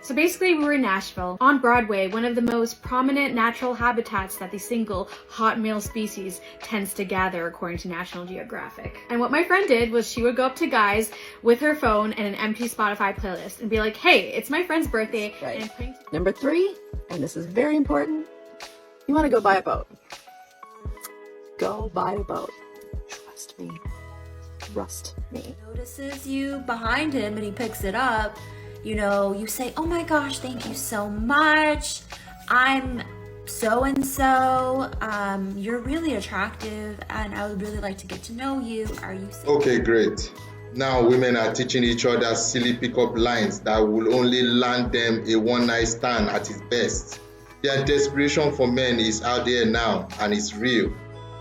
So basically we were in Nashville, on Broadway, one of the most prominent natural habitats that the single hot male species tends to gather according to National Geographic. And what my friend did was she would go up to guys with her phone and an empty Spotify playlist and be like, hey, it's my friend's birthday. Right. And I'm playing Number 3, and this is very important, you want to go buy a boat. Go buy a boat. Trust me. Trust me. Notices you behind him and he picks it up, you know, you say, oh my gosh, thank you so much. I'm so-and-so. You're really attractive and I would really like to get to know you. Are you single? Okay, great. Now women are teaching each other silly pickup lines that will only land them a one-night stand at its best. Their desperation for men is out there now and it's real.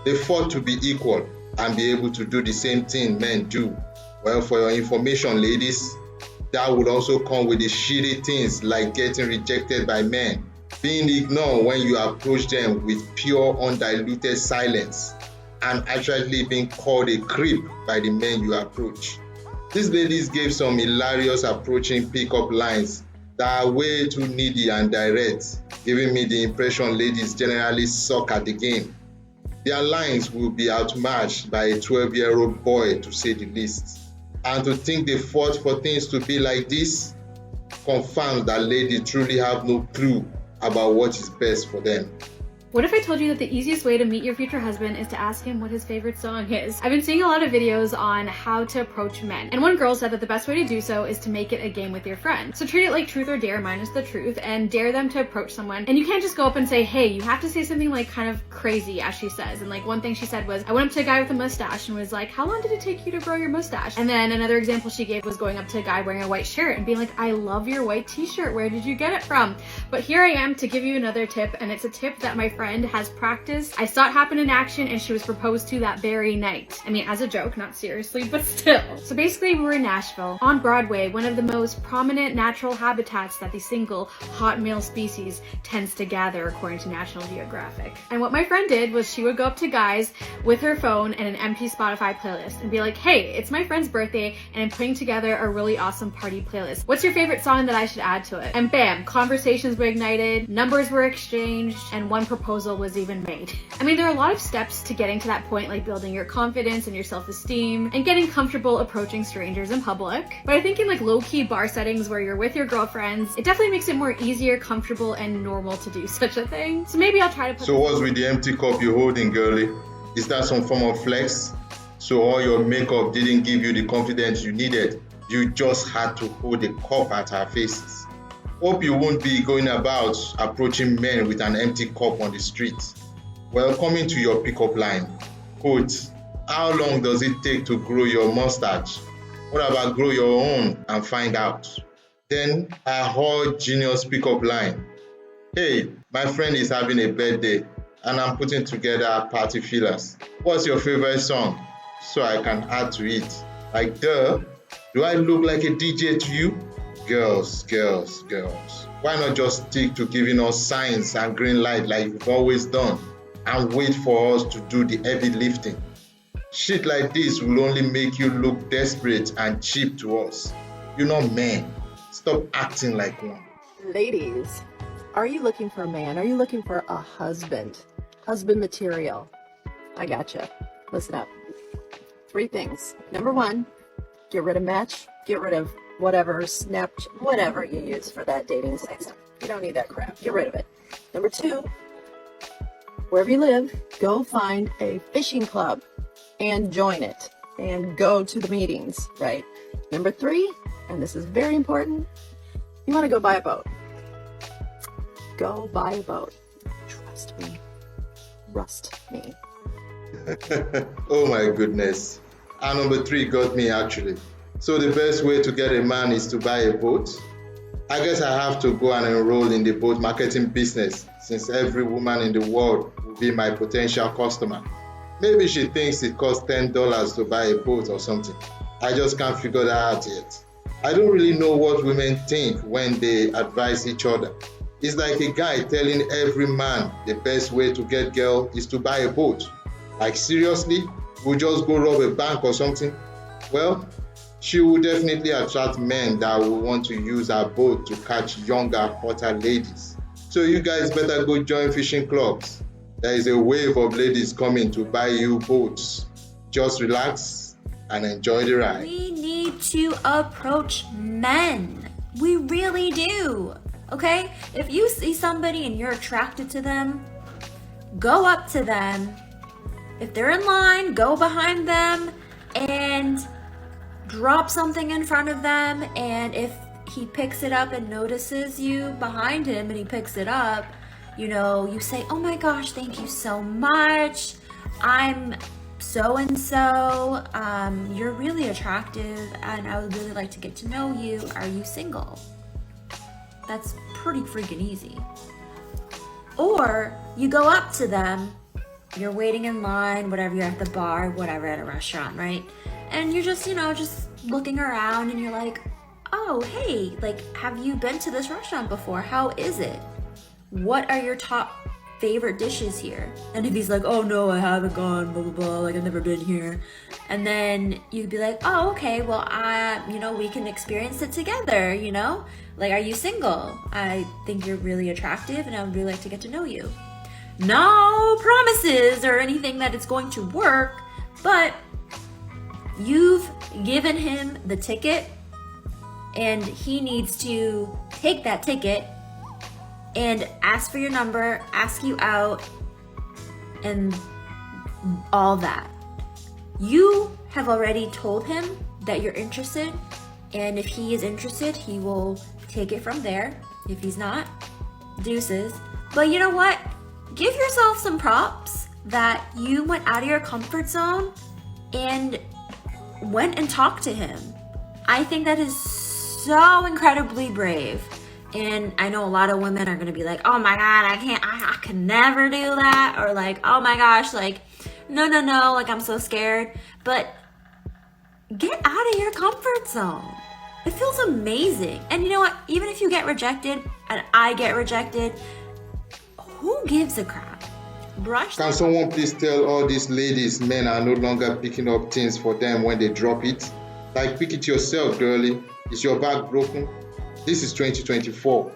They fought to be equal and be able to do the same thing men do. Well, for your information, ladies, that would also come with the shitty things like getting rejected by men, being ignored when you approach them with pure, undiluted silence, and actually being called a creep by the men you approach. These ladies gave some hilarious approaching pickup lines that are way too needy and direct, giving me the impression ladies generally suck at the game. Their lines will be outmatched by a 12-year-old boy, to say the least. And to think they fought for things to be like this confirms that ladies truly have no clue about what is best for them. What if I told you that the easiest way to meet your future husband is to ask him what his favorite song is? I've been seeing a lot of videos on how to approach men, and one girl said that the best way to do so is to make it a game with your friend. So treat it like truth or dare minus the truth, and dare them to approach someone. And you can't just go up and say, hey, you have to say something like kind of crazy, as she says. And like one thing she said was, I went up to a guy with a mustache and was like, how long did it take you to grow your mustache? And then another example she gave was going up to a guy wearing a white shirt and being like, I love your white t-shirt, where did you get it from? But here I am to give you another tip, and it's a tip that my friend has practiced. I saw it happen in action and she was proposed to that very night. I mean, as a joke, not seriously, but still. So basically we were in Nashville, on Broadway, one of the most prominent natural habitats that the single hot male species tends to gather according to National Geographic. And what my friend did was she would go up to guys with her phone and an empty Spotify playlist and be like, hey, it's my friend's birthday and I'm putting together a really awesome party playlist. What's your favorite song that I should add to it? And bam, conversations were ignited, numbers were exchanged, and one proposal was even made. I mean, there are a lot of steps to getting to that point, like building your confidence and your self-esteem and getting comfortable approaching strangers in public. But I think in like low-key bar settings where you're with your girlfriends, it definitely makes it more easier, comfortable, and normal to do such a thing. So maybe I'll try to put— So what's with the empty cup you're holding, girlie? Is that some form of flex? So all your makeup didn't give you the confidence you needed. You just had to hold a cup at our faces. Hope you won't be going about approaching men with an empty cup on the street. Well, coming to your pickup line, quote, how long does it take to grow your mustache? What about grow your own and find out? Then a hot genius pickup line. Hey, my friend is having a birthday and I'm putting together party fillers. What's your favorite song? So I can add to it. Like, duh, do I look like a DJ to you? Girls, girls, girls. Why not just stick to giving us signs and green light like you've always done and wait for us to do the heavy lifting? Shit like this will only make you look desperate and cheap to us. You're not men. Stop acting like one. Ladies, are you looking for a man? Are you looking for a husband? Husband material. I gotcha. Listen up. 3 things. Number 1, get rid of Match. Get rid of whatever, Snapchat, whatever you use for that dating site. You don't need that crap. Get rid of it. Number 2, wherever you live, go find a fishing club and join it and go to the meetings, right? Number 3, and this is very important, you want to go buy a boat. Go buy a boat. Trust me. Trust me. Oh my goodness. And number 3 got me actually. So the best way to get a man is to buy a boat? I guess I have to go and enroll in the boat marketing business, since every woman in the world will be my potential customer. Maybe she thinks it costs $10 to buy a boat or something. I just can't figure that out yet. I don't really know what women think when they advise each other. It's like a guy telling every man the best way to get girl is to buy a boat. Like seriously? We'll just go rob a bank or something? Well, She will definitely attract men that will want to use her boat to catch younger, hotter ladies. So you guys better go join fishing clubs. There is a wave of ladies coming to buy you boats. Just relax and enjoy the ride. We need to approach men. We really do. Okay? If you see somebody and you're attracted to them, go up to them. If they're in line, go behind them and drop something in front of them. And if he picks it up and notices you behind him and he picks it up, you say, oh my gosh, thank you so much. I'm so-and-so. You're really attractive and I would really like to get to know you. Are you single? That's pretty freaking easy. Or you go up to them, you're waiting in line, whatever, you're at the bar, whatever, at a restaurant, right? And you're just, just looking around and you're like, oh, hey, have you been to this restaurant before? How is it? What are your top favorite dishes here? And if he's like, oh no, I haven't gone, blah, blah, blah, I've never been here. And then you'd be like, oh, okay, well, we can experience it together, are you single? I think you're really attractive and I would really like to get to know you. No promises or anything that it's going to work, but you've given him the ticket and he needs to take that ticket and ask for your number, ask you out, and all that. You have already told him that you're interested, and if he is interested, he will take it from there. If he's not, deuces. But you know what? Give yourself some props that you went out of your comfort zone and went and talked to him. I think that is so incredibly brave. And I know a lot of women are going to be like, oh my God, I can never do that. Or oh my gosh, no, I'm so scared. But get out of your comfort zone. It feels amazing. And you know what? Even if you get rejected and I get rejected, who gives a crap? Can someone please tell all these ladies men are no longer picking up things for them when they drop it? Pick it yourself, girlie. Is your back broken? This is 2024.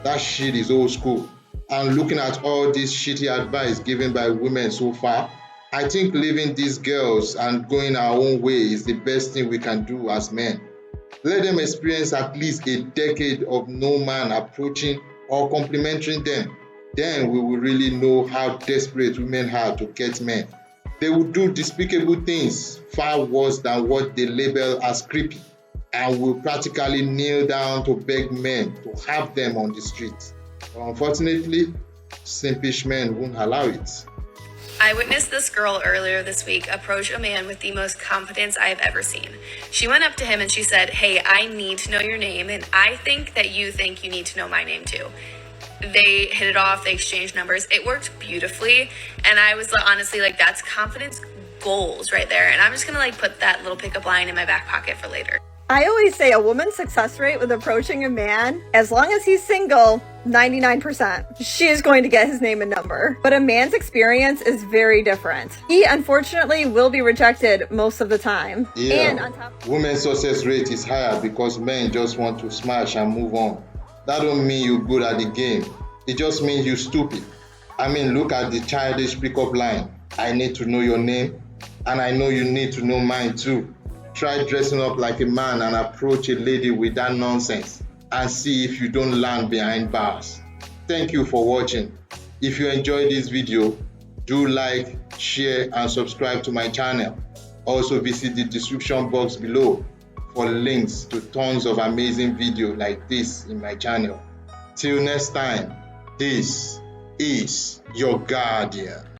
That shit is old school. And looking at all this shitty advice given by women so far, I think leaving these girls and going our own way is the best thing we can do as men. Let them experience at least a decade of no man approaching or complimenting them. Then we will really know how desperate women are to get men. They will do despicable things far worse than what they label as creepy, and will practically kneel down to beg men to have them on the street. But unfortunately, simpish men won't allow it. I witnessed this girl earlier this week approach a man with the most confidence I have ever seen. She went up to him and she said, hey, I need to know your name, and I think that you think you need to know my name too. They hit it off, they exchanged numbers. It worked beautifully, and I was honestly that's confidence goals right there. And I'm just gonna put that little pickup line in my back pocket for later. I always say a woman's success rate with approaching a man, as long as he's single, 99%. She is going to get his name and number. But a man's experience is very different. He unfortunately will be rejected most of the time. Yeah, and on top, women's success rate is higher because men just want to smash and move on. That don't mean you're good at the game. It just means you're stupid. Look at the childish pickup line. I need to know your name, and I know you need to know mine too. Try dressing up like a man and approach a lady with that nonsense and see if you don't land behind bars. Thank you for watching. If you enjoyed this video, do like, share, and subscribe to my channel. Also visit the description box below for links to tons of amazing videos like this in my channel. Till next time, this is your guardian.